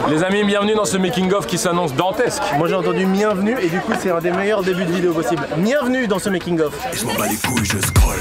Les amis, bienvenue dans ce making-of qui s'annonce dantesque. Moi j'ai entendu bienvenue et du coup c'est un des meilleurs débuts de vidéo possible. Bienvenue dans ce making-of. Et je m'en bats les couilles, je scroll.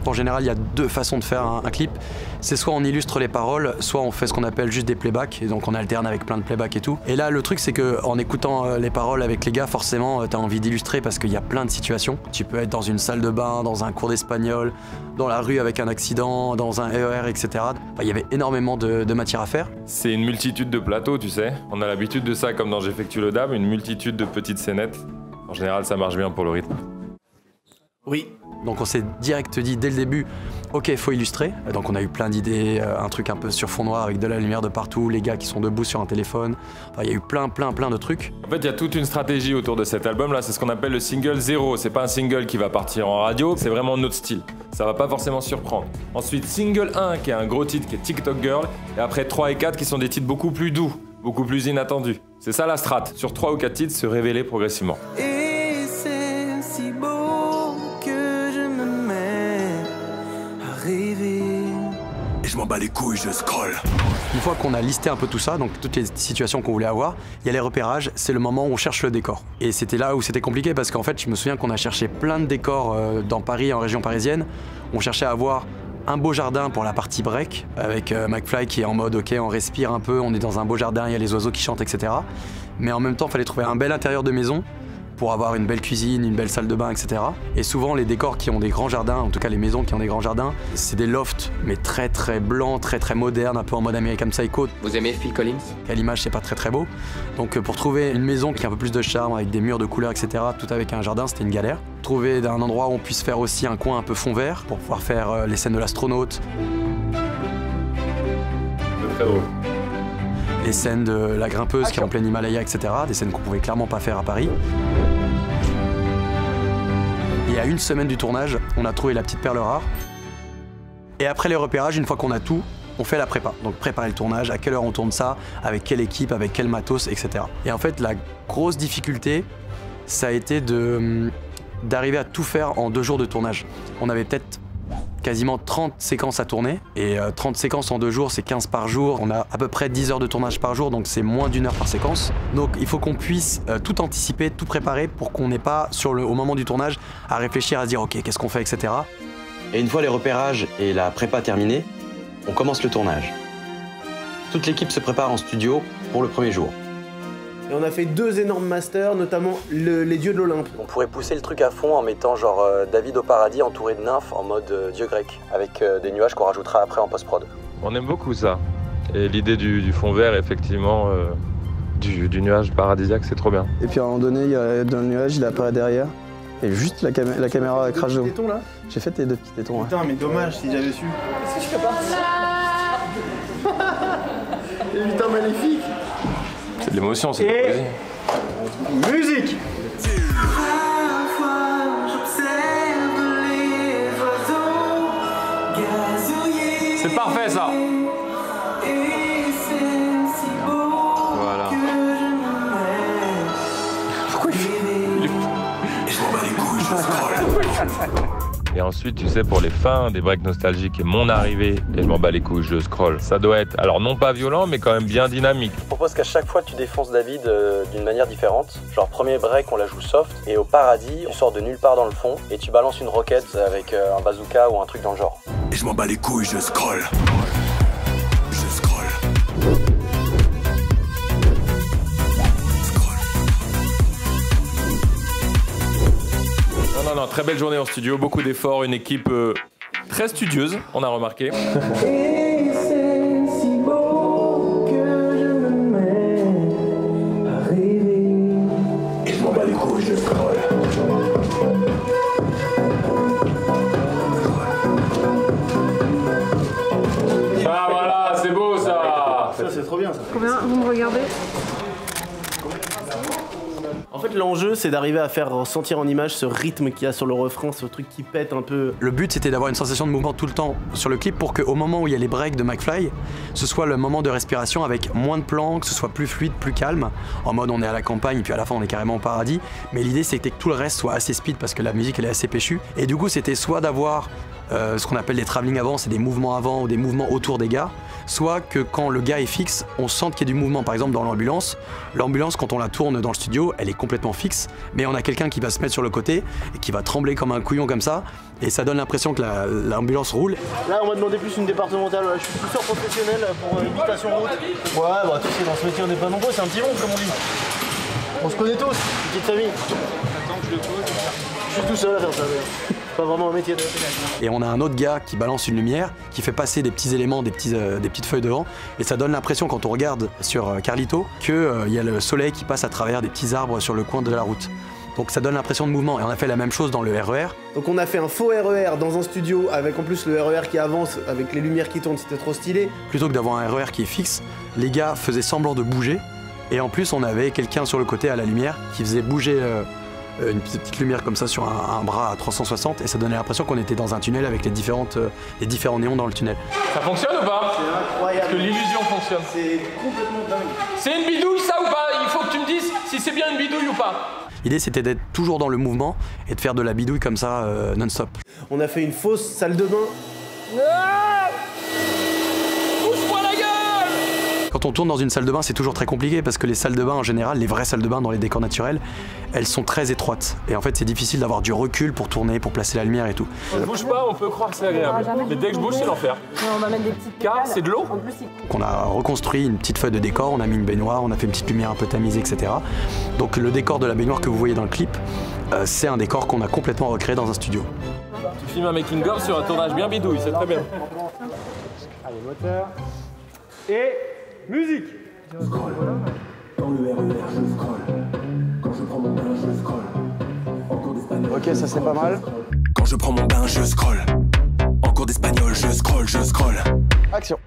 En général, il y a deux façons de faire un clip. C'est soit on illustre les paroles, soit on fait ce qu'on appelle juste des playbacks, et donc on alterne avec plein de playbacks et tout. Et là, le truc, c'est qu'en écoutant les paroles avec les gars, forcément, t'as envie d'illustrer parce qu'il y a plein de situations. Tu peux être dans une salle de bain, dans un cours d'espagnol, dans la rue avec un accident, dans un RER, etc. Il y avait énormément de matière à faire. C'est une multitude de plateaux, tu sais. On a l'habitude de ça comme dans J'effectue le dab, une multitude de petites scénettes. En général, ça marche bien pour le rythme. Oui. Donc on s'est direct dit dès le début, ok, il faut illustrer. Donc on a eu plein d'idées, un truc un peu sur fond noir avec de la lumière de partout, les gars qui sont debout sur un téléphone. Enfin, il y a eu plein de trucs. En fait, il y a toute une stratégie autour de cet album-là, c'est ce qu'on appelle le single 0. C'est pas un single qui va partir en radio, c'est vraiment notre style. Ça va pas forcément surprendre. Ensuite, single 1 qui est un gros titre qui est TikTok Girl, et après 3 et 4 qui sont des titres beaucoup plus doux, beaucoup plus inattendus. C'est ça la strat, sur 3 ou 4 titres, se révéler progressivement. Et c'est si beau. Et je m'en bats les couilles, je scroll. Une fois qu'on a listé un peu tout ça, donc toutes les situations qu'on voulait avoir, il y a les repérages, c'est le moment où on cherche le décor. Et c'était là où c'était compliqué parce qu'en fait, je me souviens qu'on a cherché plein de décors dans Paris, en région parisienne. On cherchait à avoir un beau jardin pour la partie break, avec McFly qui est en mode ok, on respire un peu, on est dans un beau jardin, il y a les oiseaux qui chantent, etc. Mais en même temps, il fallait trouver un bel intérieur de maison pour avoir une belle cuisine, une belle salle de bain, etc. Et souvent, les décors qui ont des grands jardins, en tout cas les maisons qui ont des grands jardins, c'est des lofts, mais très blancs, très modernes, un peu en mode American Psycho. Vous aimez Phil Collins? À l'image, c'est pas très beau. Donc pour trouver une maison qui a un peu plus de charme, avec des murs de couleurs, etc., tout avec un jardin, c'était une galère. Trouver un endroit où on puisse faire aussi un coin un peu fond vert, pour pouvoir faire les scènes de l'astronaute. C'est très drôle. Les scènes de la grimpeuse qui est en plein Himalaya, etc. Des scènes qu'on pouvait clairement pas faire à Paris. Et à une semaine du tournage, on a trouvé la petite perle rare. Et après les repérages, une fois qu'on a tout, on fait la prépa. Donc préparer le tournage, à quelle heure on tourne ça, avec quelle équipe, avec quel matos, etc. Et en fait, la grosse difficulté, ça a été d'arriver à tout faire en 2 jours de tournage. On avait peut-être quasiment 30 séquences à tourner, et 30 séquences en 2 jours, c'est 15 par jour. On a à peu près 10 heures de tournage par jour, donc c'est moins d'1 heure par séquence. Donc il faut qu'on puisse tout anticiper, tout préparer pour qu'on n'ait pas, au moment du tournage, à réfléchir, à se dire ok, qu'est-ce qu'on fait, etc. Et une fois les repérages et la prépa terminée, on commence le tournage. Toute l'équipe se prépare en studio pour le premier jour. Et on a fait 2 énormes masters, notamment les dieux de l'Olympe. On pourrait pousser le truc à fond en mettant genre David au paradis entouré de nymphes en mode dieu grec, avec des nuages qu'on rajoutera après en post-prod. On aime beaucoup ça. Et l'idée du fond vert, effectivement, du nuage paradisiaque, c'est trop bien. Et puis à un moment donné, dans le nuage, il apparaît derrière. Et juste la caméra crache d'eau. Tétons là? J'ai fait tes 2 petits tétons. Putain, mais dommage si j'avais su. Qu'est-ce que je fais pas? Et putain, magnifique! C'est de l'émotion, c'est de la poésie. Musique! C'est parfait ça! Voilà. Pourquoi il Et je m'en bats les couilles, je scroll. Et ensuite, tu sais, pour les fins des breaks nostalgiques et mon arrivée, et je m'en bats les couilles, je scroll. Ça doit être, alors non pas violent, mais quand même bien dynamique. Je propose qu'à chaque fois, tu défonces David d'une manière différente. Genre, premier break, on la joue soft, et au paradis, on sort de nulle part dans le fond, et tu balances une roquette avec un bazooka ou un truc dans le genre. Et je m'en bats les couilles, je scroll. Je scroll. Non, très belle journée en studio, beaucoup d'efforts, une équipe très studieuse, on a remarqué. Et c'est si beau que je me mets à rêver. Et je m'en bats les couilles, je scroll. Ah voilà, c'est beau ça! Ça c'est trop bien ça. Combien vous me regardez? En fait, l'enjeu, c'est d'arriver à faire ressentir en image ce rythme qu'il y a sur le refrain, ce truc qui pète un peu. Le but, c'était d'avoir une sensation de mouvement tout le temps sur le clip pour qu'au moment où il y a les breaks de McFly, ce soit le moment de respiration avec moins de plans, que ce soit plus fluide, plus calme. En mode, on est à la campagne et puis à la fin, on est carrément au paradis. Mais l'idée, c'était que tout le reste soit assez speed parce que la musique, elle est assez péchue. Et du coup, c'était soit d'avoir ce qu'on appelle des travelling avant, c'est des mouvements avant ou des mouvements autour des gars, soit que quand le gars est fixe, on sent qu'il y a du mouvement. Par exemple dans l'ambulance, quand on la tourne dans le studio, elle est complètement fixe, mais on a quelqu'un qui va se mettre sur le côté et qui va trembler comme un couillon comme ça, et ça donne l'impression que l'ambulance roule. Là, on m'a demandé plus une départementale. Je suis pousseur professionnel pour imitation route. Ouais, bah tu sais, dans ce métier, on n'est pas nombreux, c'est un petit monde, comme on dit. On se connaît tous, petite famille. Attends que je le pose. Je suis tout seul à faire ça, d'ailleurs. C'est pas vraiment un métier. Et on a un autre gars qui balance une lumière, qui fait passer des petits éléments, des petites feuilles devant, et ça donne l'impression, quand on regarde sur Carlito, qu'il y a le soleil qui passe à travers des petits arbres sur le coin de la route. Donc ça donne l'impression de mouvement, et on a fait la même chose dans le RER. Donc on a fait un faux RER dans un studio, avec en plus le RER qui avance, avec les lumières qui tournent, c'était trop stylé. Plutôt que d'avoir un RER qui est fixe, les gars faisaient semblant de bouger, et en plus on avait quelqu'un sur le côté à la lumière qui faisait bouger une petite lumière comme ça sur un bras à 360, et ça donnait l'impression qu'on était dans un tunnel avec les différents néons dans le tunnel. Ça fonctionne ou pas? C'est incroyable. Est-ce que l'illusion fonctionne? C'est complètement dingue. C'est une bidouille ça ou pas? Il faut que tu me dises si c'est bien une bidouille ou pas. L'idée c'était d'être toujours dans le mouvement et de faire de la bidouille comme ça non-stop. On a fait une fausse salle de bain. Pousse-moi la gueule! Quand on tourne dans une salle de bain, c'est toujours très compliqué parce que les salles de bain en général, les vraies salles de bain dans les décors naturels, elles sont très étroites. Et en fait c'est difficile d'avoir du recul pour tourner, pour placer la lumière et tout. On ne bouge pas, on peut croire que c'est agréable. Mais dès que je bouge, c'est l'enfer. On va mettre des petites Car c'est de l'eau. En plus, On a reconstruit une petite feuille de décor, on a mis une baignoire, on a fait une petite lumière un peu tamisée, etc. Donc le décor de la baignoire que vous voyez dans le clip, c'est un décor qu'on a complètement recréé dans un studio. Tu filmes un making-of sur un tournage bien bidouille, c'est très bien. Allez, moteur. Et musique. Dans le RER, je scroll. Quand je prends mon bain, je scroll. En cours d'espagnol. Ok, ça c'est pas mal. Quand je prends mon bain, je scroll. En cours d'espagnol, je scroll, je scroll. Action.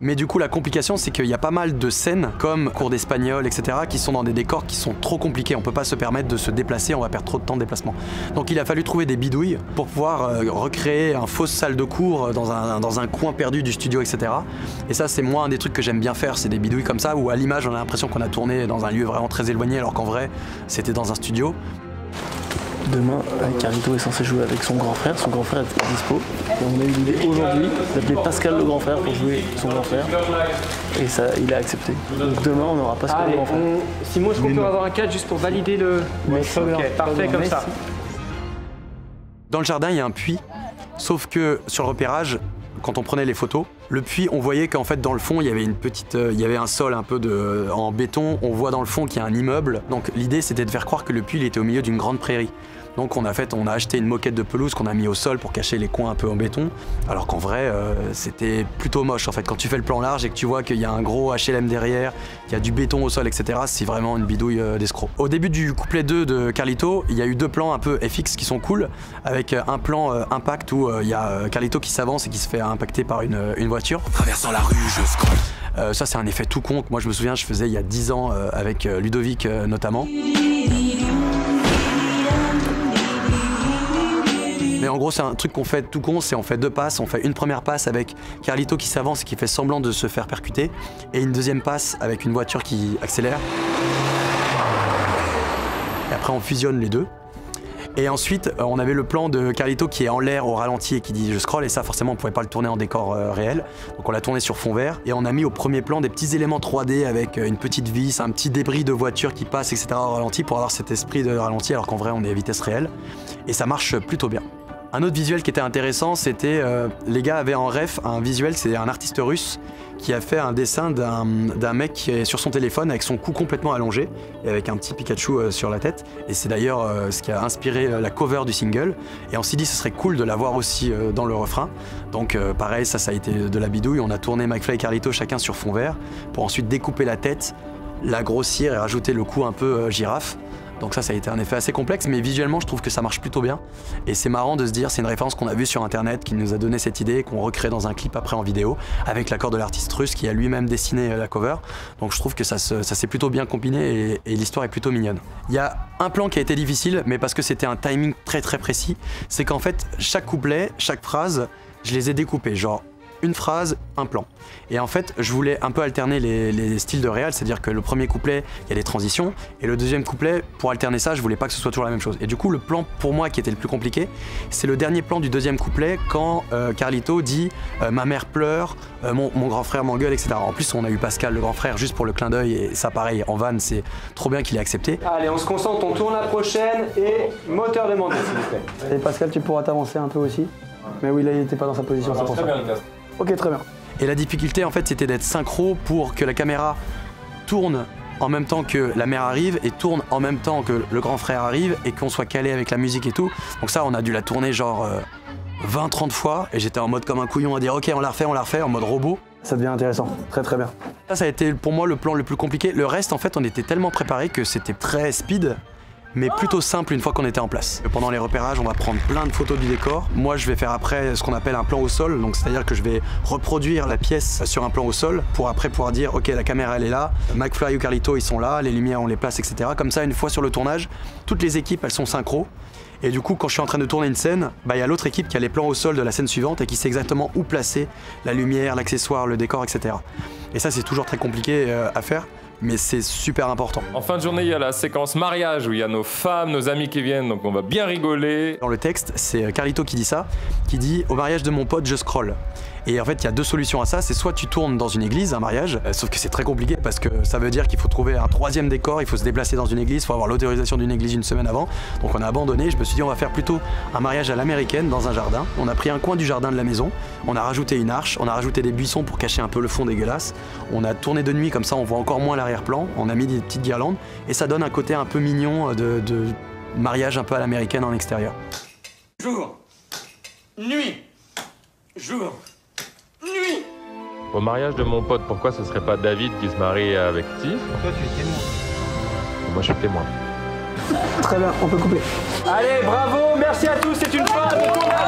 Mais du coup la complication c'est qu'il y a pas mal de scènes comme cours d'espagnol, etc. qui sont dans des décors qui sont trop compliqués, on peut pas se permettre de se déplacer, on va perdre trop de temps de déplacement. Donc il a fallu trouver des bidouilles pour pouvoir recréer une fausse salle de cours dans un coin perdu du studio, etc. Et ça c'est moi un des trucs que j'aime bien faire, c'est des bidouilles comme ça où à l'image on a l'impression qu'on a tourné dans un lieu vraiment très éloigné alors qu'en vrai c'était dans un studio. Demain, Carlito est censé jouer avec son grand frère est pas dispo. Et on a eu l'idée aujourd'hui d'appeler Pascal le grand frère pour jouer son grand frère. Et ça, il a accepté. Donc demain, on aura Pascal le grand frère. Simon, est-ce qu'on peut avoir un cadre juste pour valider le... Ok, parfait comme ça. Dans le jardin il y a un puits, sauf que sur le repérage, quand on prenait les photos, le puits, on voyait qu'en fait dans le fond il y avait il y avait un sol un peu en béton, on voit dans le fond qu'il y a un immeuble. Donc l'idée c'était de faire croire que le puits il était au milieu d'une grande prairie. Donc on a acheté une moquette de pelouse qu'on a mis au sol pour cacher les coins un peu en béton, alors qu'en vrai c'était plutôt moche en fait. Quand tu fais le plan large et que tu vois qu'il y a un gros HLM derrière, qu'il y a du béton au sol, etc., c'est vraiment une bidouille d'escroc. Au début du couplet 2 de Carlito, il y a eu deux plans un peu FX qui sont cool, avec un plan impact où il y a Carlito qui s'avance et qui se fait impacter par une voiture. Traversant la rue, je scroll. Ça c'est un effet tout con que moi je me souviens je faisais il y a 10 ans avec Ludovic notamment. Mais en gros c'est un truc qu'on fait tout con, c'est on fait deux passes, on fait une première passe avec Carlito qui s'avance et qui fait semblant de se faire percuter, et une deuxième passe avec une voiture qui accélère. Et après on fusionne les deux. Et ensuite on avait le plan de Carlito qui est en l'air au ralenti et qui dit je scroll, et ça forcément on pouvait pas le tourner en décor réel, donc on l'a tourné sur fond vert et on a mis au premier plan des petits éléments 3D avec une petite vis, un petit débris de voiture qui passe, etc. au ralenti pour avoir cet esprit de ralenti alors qu'en vrai on est à vitesse réelle, et ça marche plutôt bien. Un autre visuel qui était intéressant, c'était les gars avaient en ref un visuel, c'est un artiste russe qui a fait un dessin d'un mec qui est sur son téléphone avec son cou complètement allongé et avec un petit Pikachu sur la tête. Et c'est d'ailleurs ce qui a inspiré la cover du single. Et on s'est dit ce serait cool de l'avoir aussi dans le refrain. Donc pareil, ça a été de la bidouille. On a tourné McFly et Carlito chacun sur fond vert pour ensuite découper la tête, la grossir et rajouter le cou un peu girafe. Donc ça a été un effet assez complexe, mais visuellement je trouve que ça marche plutôt bien. Et c'est marrant de se dire, c'est une référence qu'on a vue sur internet, qui nous a donné cette idée, qu'on recrée dans un clip après en vidéo, avec l'accord de l'artiste russe qui a lui-même dessiné la cover. Donc je trouve que ça s'est plutôt bien combiné et l'histoire est plutôt mignonne. Il y a un plan qui a été difficile, mais parce que c'était un timing très précis, c'est qu'en fait chaque couplet, chaque phrase, je les ai découpés. Genre une phrase, un plan. Et en fait, je voulais un peu alterner les styles de réal, c'est-à-dire que le premier couplet, il y a des transitions, et le deuxième couplet, pour alterner ça, je voulais pas que ce soit toujours la même chose. Et du coup, le plan pour moi qui était le plus compliqué, c'est le dernier plan du deuxième couplet quand Carlito dit ma mère pleure, mon grand frère m'engueule, etc. En plus, on a eu Pascal, le grand frère, juste pour le clin d'œil, et ça pareil, en vanne, c'est trop bien qu'il ait accepté. Allez, on se concentre, on tourne la prochaine et moteur demandé, s'il vous plaît. Et Pascal, tu pourras t'avancer un peu aussi. Mais oui, là, il n'était pas dans sa position, c'est pour ça. Ok, très bien. Et la difficulté, en fait, c'était d'être synchro pour que la caméra tourne en même temps que la mère arrive et tourne en même temps que le grand frère arrive et qu'on soit calé avec la musique et tout. Donc ça, on a dû la tourner genre 20-30 fois et j'étais en mode comme un couillon à dire ok, on la refait, en mode robot. Ça devient intéressant, très très bien. Ça a été pour moi le plan le plus compliqué. Le reste, en fait, on était tellement préparé que c'était très speed, mais plutôt simple une fois qu'on était en place. Pendant les repérages, on va prendre plein de photos du décor. Moi, je vais faire après ce qu'on appelle un plan au sol, donc c'est-à-dire que je vais reproduire la pièce sur un plan au sol pour après pouvoir dire ok, la caméra elle est là, McFly ou Carlito ils sont là, les lumières on les place, etc. Comme ça, une fois sur le tournage, toutes les équipes elles sont synchro. Et du coup, quand je suis en train de tourner une scène, bah, y a l'autre équipe qui a les plans au sol de la scène suivante et qui sait exactement où placer la lumière, l'accessoire, le décor, etc. Et ça, c'est toujours très compliqué à faire, mais c'est super important. En fin de journée, il y a la séquence mariage où il y a nos femmes, nos amis qui viennent, donc on va bien rigoler. Dans le texte, c'est Carlito qui dit ça, qui dit « Au mariage de mon pote, je scroll ». Et en fait, il y a deux solutions à ça. C'est soit tu tournes dans une église, un mariage, sauf que c'est très compliqué parce que ça veut dire qu'il faut trouver un troisième décor, il faut se déplacer dans une église, il faut avoir l'autorisation d'une église une semaine avant. Donc on a abandonné. Je me suis dit on va faire plutôt un mariage à l'américaine dans un jardin. On a pris un coin du jardin de la maison, on a rajouté une arche, on a rajouté des buissons pour cacher un peu le fond dégueulasse. On a tourné de nuit comme ça, on voit encore moins l'arrière-plan. On a mis des petites guirlandes et ça donne un côté un peu mignon de mariage un peu à l'américaine en extérieur. Jour, nuit, jour. Nuit. Au mariage de mon pote, pourquoi ce serait pas David qui se marie avec Steve? Toi, tu es témoin. Moi, je suis témoin. Très bien, on peut couper. Allez, bravo, merci à tous, c'est une fin de tournage.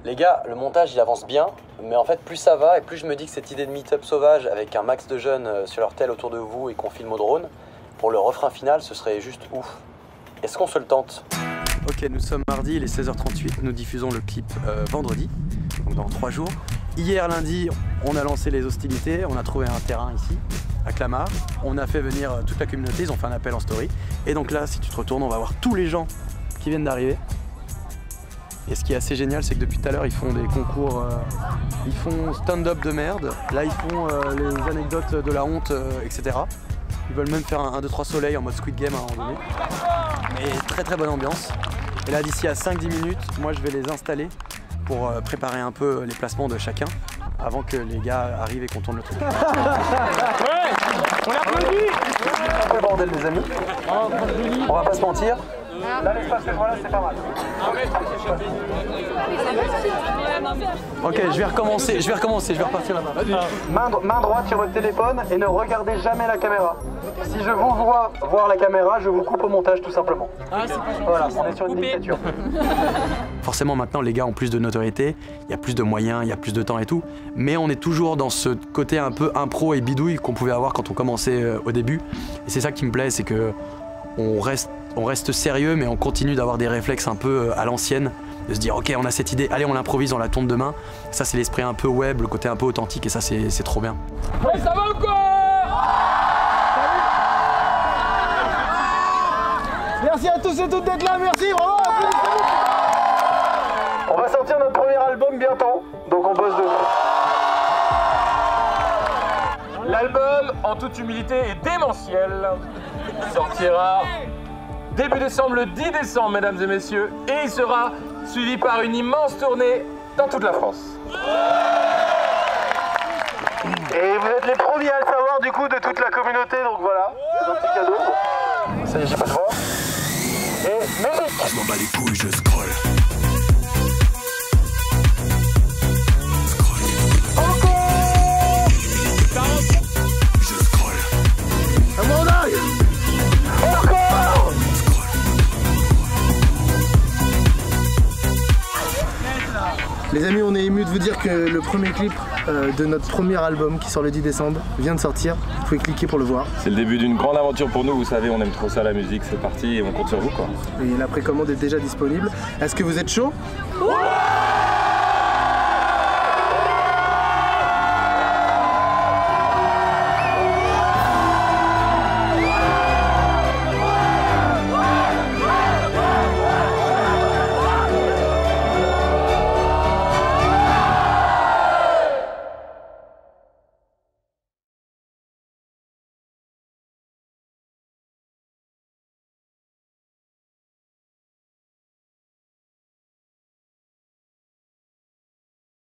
Les gars, le montage il avance bien, mais en fait plus ça va et plus je me dis que cette idée de meet-up sauvage avec un max de jeunes sur leur tel autour de vous et qu'on filme au drone, pour le refrain final ce serait juste ouf. Est-ce qu'on se le tente? Ok, nous sommes mardi, il est 16h38, nous diffusons le clip vendredi, donc dans 3 jours. Hier lundi, on a lancé les hostilités, on a trouvé un terrain ici, à Clamart. On a fait venir toute la communauté, ils ont fait un appel en story. Et donc là, si tu te retournes, on va voir tous les gens qui viennent d'arriver. Et ce qui est assez génial, c'est que depuis tout à l'heure, ils font des concours, ils font stand-up de merde. Là, ils font les anecdotes de la honte, etc. Ils veulent même faire un 2-3 soleils en mode Squid Game à un moment donné. Mais très très bonne ambiance. Et là, d'ici à 5-10 minutes, moi, je vais les installer pour préparer un peu les placements de chacun avant que les gars arrivent et qu'on tourne le truc. Ouais, on applaudit. Un peu le bordel, les amis. On va pas se mentir. Là, l'espace que je vois là, c'est pas mal. Ok, je vais recommencer, je vais repartir là-bas. Main droite sur votre téléphone et ne regardez jamais la caméra. Si je vous vois voir la caméra, je vous coupe au montage tout simplement. Voilà, on est sur une dictature. Forcément maintenant les gars ont plus de notoriété, il y a plus de moyens, il y a plus de temps et tout, mais on est toujours dans ce côté un peu impro et bidouille qu'on pouvait avoir quand on commençait au début. Et c'est ça qui me plaît, c'est que on reste sérieux, mais on continue d'avoir des réflexes un peu à l'ancienne, de se dire ok on a cette idée, allez on l'improvise, on la tourne demain. Ça c'est l'esprit un peu web, le côté un peu authentique et ça c'est trop bien. Ouais, ça va ou quoi? Merci à tous et toutes d'être là, merci, bravo. On va sortir notre premier album bientôt, donc on bosse dessus. L'album, en toute humilité, est démentiel. Il sortira début décembre, le 10 décembre, mesdames et messieurs, et il sera suivi par une immense tournée dans toute la France. Et vous êtes les premiers à le savoir du coup de toute la communauté, donc voilà, c'est un petit cadeau. Ça y est, j'ai pas le droit. Et musique. Je m'en bats les couilles, je scroll. Les amis, on est émus de vous dire que le premier clip de notre premier album qui sort le 10 décembre vient de sortir. Vous pouvez cliquer pour le voir. C'est le début d'une grande aventure pour nous, vous savez, on aime trop ça la musique, c'est parti et on compte sur vous quoi. Et la précommande est déjà disponible. Est-ce que vous êtes chaud? Ouais.